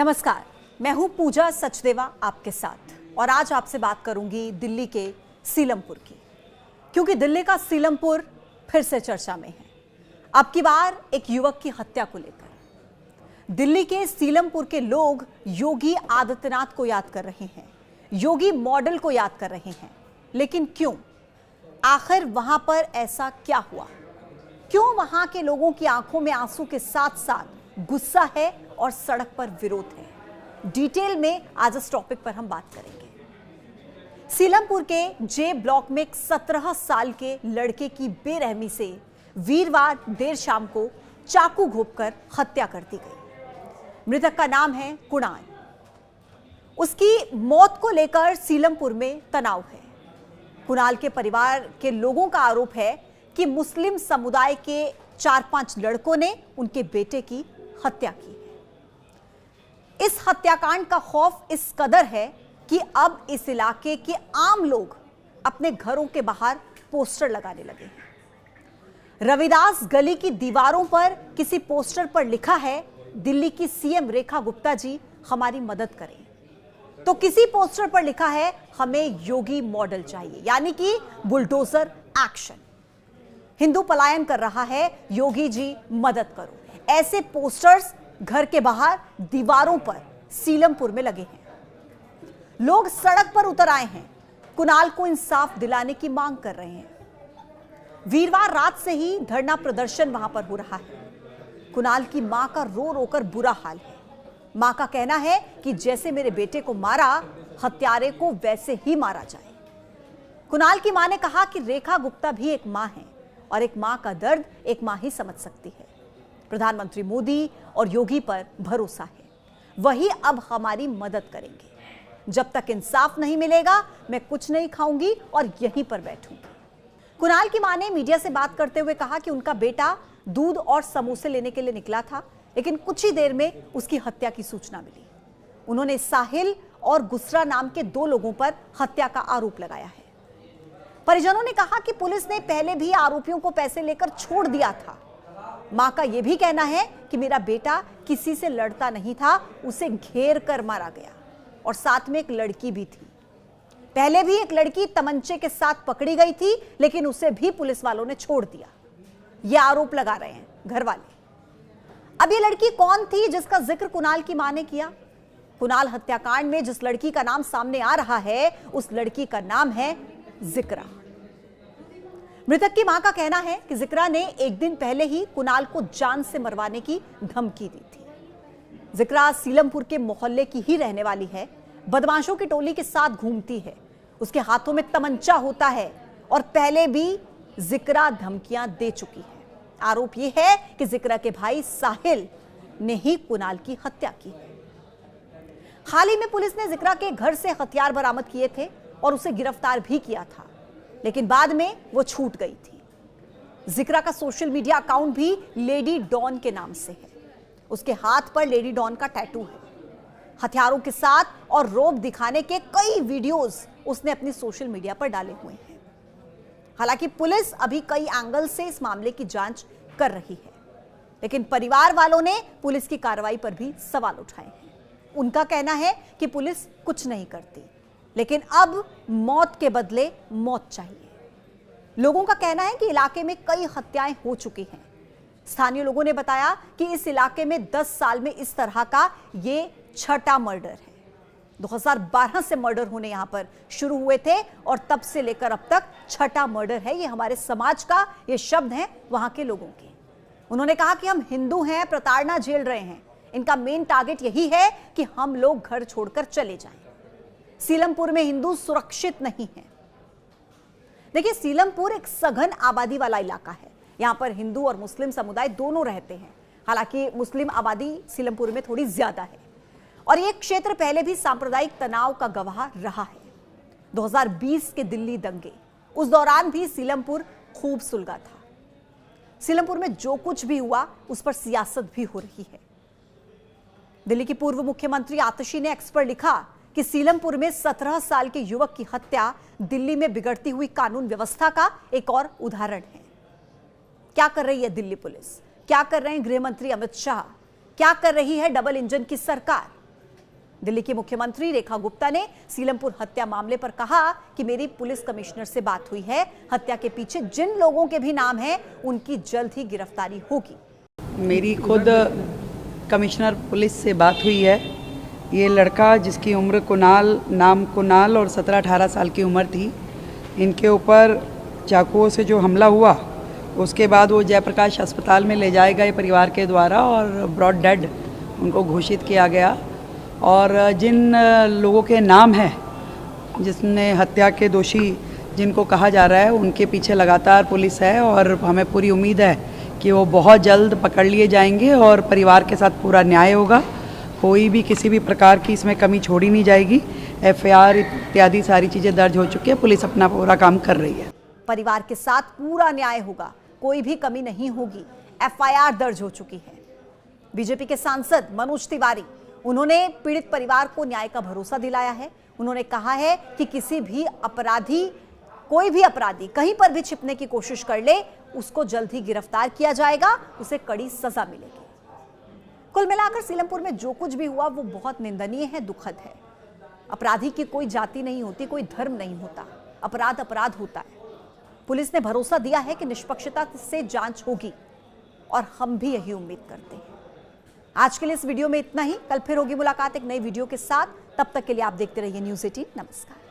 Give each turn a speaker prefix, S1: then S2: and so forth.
S1: नमस्कार, मैं हूं पूजा सचदेवा आपके साथ और आज आपसे बात करूंगी दिल्ली के सीलमपुर की, क्योंकि दिल्ली का सीलमपुर फिर से चर्चा में है। अब की बार एक युवक की हत्या को लेकर दिल्ली के सीलमपुर के लोग योगी आदित्यनाथ को याद कर रहे हैं, योगी मॉडल को याद कर रहे हैं। लेकिन क्यों? आखिर वहां पर ऐसा क्या हुआ? क्यों वहां के लोगों की आंखों में आंसू के साथ साथ गुस्सा है और सड़क पर विरोध है? डिटेल में आज इस टॉपिक पर हम बात करेंगे। सीलमपुर के जे ब्लॉक में एक 17 साल के लड़के की बेरहमी से वीरवार देर शाम को चाकू घोंपकर हत्या कर दी गई। मृतक का नाम है कुणाल। उसकी मौत को लेकर सीलमपुर में तनाव है। कुणाल के परिवार के लोगों का आरोप है कि मुस्लिम समुदाय के 4-5 लड़कों ने उनके बेटे की हत्या की है। इस हत्याकांड का खौफ इस कदर है कि अब इस इलाके के आम लोग अपने घरों के बाहर पोस्टर लगाने लगे हैं। रविदास गली की दीवारों पर किसी पोस्टर पर लिखा है, दिल्ली की सीएम रेखा गुप्ता जी हमारी मदद करें। तो किसी पोस्टर पर लिखा है, हमें योगी मॉडल चाहिए, यानी कि बुलडोजर एक्शन। हिंदू पलायन कर रहा है, योगी जी मदद करो। ऐसे पोस्टर्स घर के बाहर दीवारों पर सीलमपुर में लगे हैं। लोग सड़क पर उतर आए हैं, कुणाल को इंसाफ दिलाने की मांग कर रहे हैं। वीरवार रात से ही धरना प्रदर्शन वहां पर हो रहा है। कुणाल की मां का रो रो कर बुरा हाल है। मां का कहना है कि जैसे मेरे बेटे को मारा, हत्यारे को वैसे ही मारा जाए। कुणाल की मां ने कहा कि रेखा गुप्ता भी एक मां है और एक मां का दर्द एक मां ही समझ सकती है। प्रधानमंत्री मोदी और योगी पर भरोसा है, वही अब हमारी मदद करेंगे। जब तक इंसाफ नहीं मिलेगा, मैं कुछ नहीं खाऊंगी और यहीं पर बैठूंगी। कुणाल की मां ने मीडिया से बात करते हुए कहा कि उनका बेटा दूध और समोसे लेने के लिए निकला था, लेकिन कुछ ही देर में उसकी हत्या की सूचना मिली। उन्होंने साहिल और गुस्रा नाम के 2 लोगों पर हत्या का आरोप लगाया है। परिजनों ने कहा कि पुलिस ने पहले भी आरोपियों को पैसे लेकर छोड़ दिया था। मां का यह भी कहना है कि मेरा बेटा किसी से लड़ता नहीं था, उसे घेर कर मारा गया और साथ में एक लड़की भी थी। पहले भी एक लड़की तमंचे के साथ पकड़ी गई थी, लेकिन उसे भी पुलिस वालों ने छोड़ दिया। यह आरोप लगा रहे हैं घर वाले। अब ये लड़की कौन थी जिसका जिक्र कुणाल की मां ने किया? कुणाल हत्याकांड में जिस लड़की का नाम सामने आ रहा है, उस लड़की का नाम है जिक्रा। मृतक की मां का कहना है कि जिक्रा ने एक दिन पहले ही कुणाल को जान से मरवाने की धमकी दी थी। जिक्रा सीलमपुर के मोहल्ले की ही रहने वाली है। बदमाशों की टोली के साथ घूमती है। उसके हाथों में तमंचा होता है और पहले भी जिक्रा धमकियां दे चुकी है। आरोप यह है कि जिक्रा के भाई साहिल ने ही कुणाल की हत्या की है। हाल ही में पुलिस ने जिक्रा के घर से हथियार बरामद किए थे और उसे गिरफ्तार भी किया था, लेकिन बाद में वो छूट गई थी। जिक्रा का सोशल मीडिया अकाउंट भी लेडी डॉन के नाम से है। उसके हाथ पर लेडी डॉन का टैटू है। हथियारों के साथ और रौब दिखाने के कई वीडियोस उसने अपनी सोशल मीडिया पर डाले हुए हैं। हालांकि पुलिस अभी कई एंगल से इस मामले की जांच कर रही है, लेकिन परिवार वालों ने पुलिस की कार्रवाई पर भी सवाल उठाए हैं। उनका कहना है कि पुलिस कुछ नहीं करती, लेकिन अब मौत के बदले मौत चाहिए। लोगों का कहना है कि इलाके में कई हत्याएं हो चुकी हैं। स्थानीय लोगों ने बताया कि इस इलाके में 10 साल में इस तरह का ये 6ठा मर्डर है। 2012 से मर्डर होने यहां पर शुरू हुए थे और तब से लेकर अब तक 6ठा मर्डर है। ये हमारे समाज का ये शब्द हैं वहां के लोगों के। उन्होंने कहा कि हम हिंदू हैं, प्रताड़ना झेल रहे हैं। इनका मेन टारगेट यही है कि हम लोग घर छोड़कर चले जाएं। सीलमपुर में हिंदू सुरक्षित नहीं है। देखिए, सीलमपुर एक सघन आबादी वाला इलाका है। यहां पर हिंदू और मुस्लिम समुदाय दोनों रहते हैं। हालांकि मुस्लिम आबादी सीलमपुर में थोड़ी ज्यादा है और यह क्षेत्र पहले भी सांप्रदायिक तनाव का गवाह रहा है। 2020 के दिल्ली दंगे, उस दौरान भी सीलमपुर खूब सुलगा था। सीलमपुर में जो कुछ भी हुआ उस पर सियासत भी हो रही है। दिल्ली की पूर्व मुख्यमंत्री आतिशी ने एक्स पर लिखा कि सीलमपुर में 17 साल के युवक की हत्या दिल्ली में बिगड़ती हुई कानून व्यवस्था का एक और उदाहरण है। क्या कर रही है दिल्ली पुलिस? क्या कर रहे हैं गृह मंत्री अमित शाह? क्या कर रही है डबल इंजन की सरकार? दिल्ली की मुख्यमंत्री रेखा गुप्ता ने सीलमपुर हत्या मामले पर कहा कि मेरी पुलिस कमिश्नर से बात हुई है, हत्या के पीछे जिन लोगों के भी नाम हैं उनकी जल्द ही गिरफ्तारी होगी।
S2: मेरी खुद कमिश्नर पुलिस से बात हुई है। ये लड़का जिसकी उम्र नाम कुणाल और 17-18 साल की उम्र थी, इनके ऊपर चाकुओं से जो हमला हुआ उसके बाद वो जयप्रकाश अस्पताल में ले जाए गए परिवार के द्वारा और ब्रॉड डेड उनको घोषित किया गया। और जिन लोगों के नाम हैं जिसने हत्या के दोषी जिनको कहा जा रहा है, उनके पीछे लगातार पुलिस है और हमें पूरी उम्मीद है कि वो बहुत जल्द पकड़ लिए जाएंगे और परिवार के साथ पूरा न्याय होगा। कोई भी किसी भी प्रकार की इसमें कमी छोड़ी नहीं जाएगी। एफआईआर इत्यादि सारी चीज़ें दर्ज हो चुकी है, पुलिस अपना पूरा काम कर रही है।
S1: परिवार के साथ पूरा न्याय होगा, कोई भी कमी नहीं होगी। एफआईआर दर्ज हो चुकी है। बीजेपी के सांसद मनोज तिवारी, उन्होंने पीड़ित परिवार को न्याय का भरोसा दिलाया है। उन्होंने कहा है कि कोई भी अपराधी कहीं पर भी छिपने की कोशिश कर ले, उसको जल्द ही गिरफ्तार किया जाएगा, उसे कड़ी सजा मिलेगी। कुल मिलाकर सीलमपुर में जो कुछ भी हुआ वो बहुत निंदनीय है, दुखद है। अपराधी की कोई जाति नहीं होती, कोई धर्म नहीं होता, अपराध होता है। पुलिस ने भरोसा दिया है कि निष्पक्षता से जांच होगी और हम भी यही उम्मीद करते हैं। आज के लिए इस वीडियो में इतना ही। कल फिर होगी मुलाकात एक नई वीडियो के साथ। तब तक के लिए आप देखते रहिए न्यूज़ 18। नमस्कार।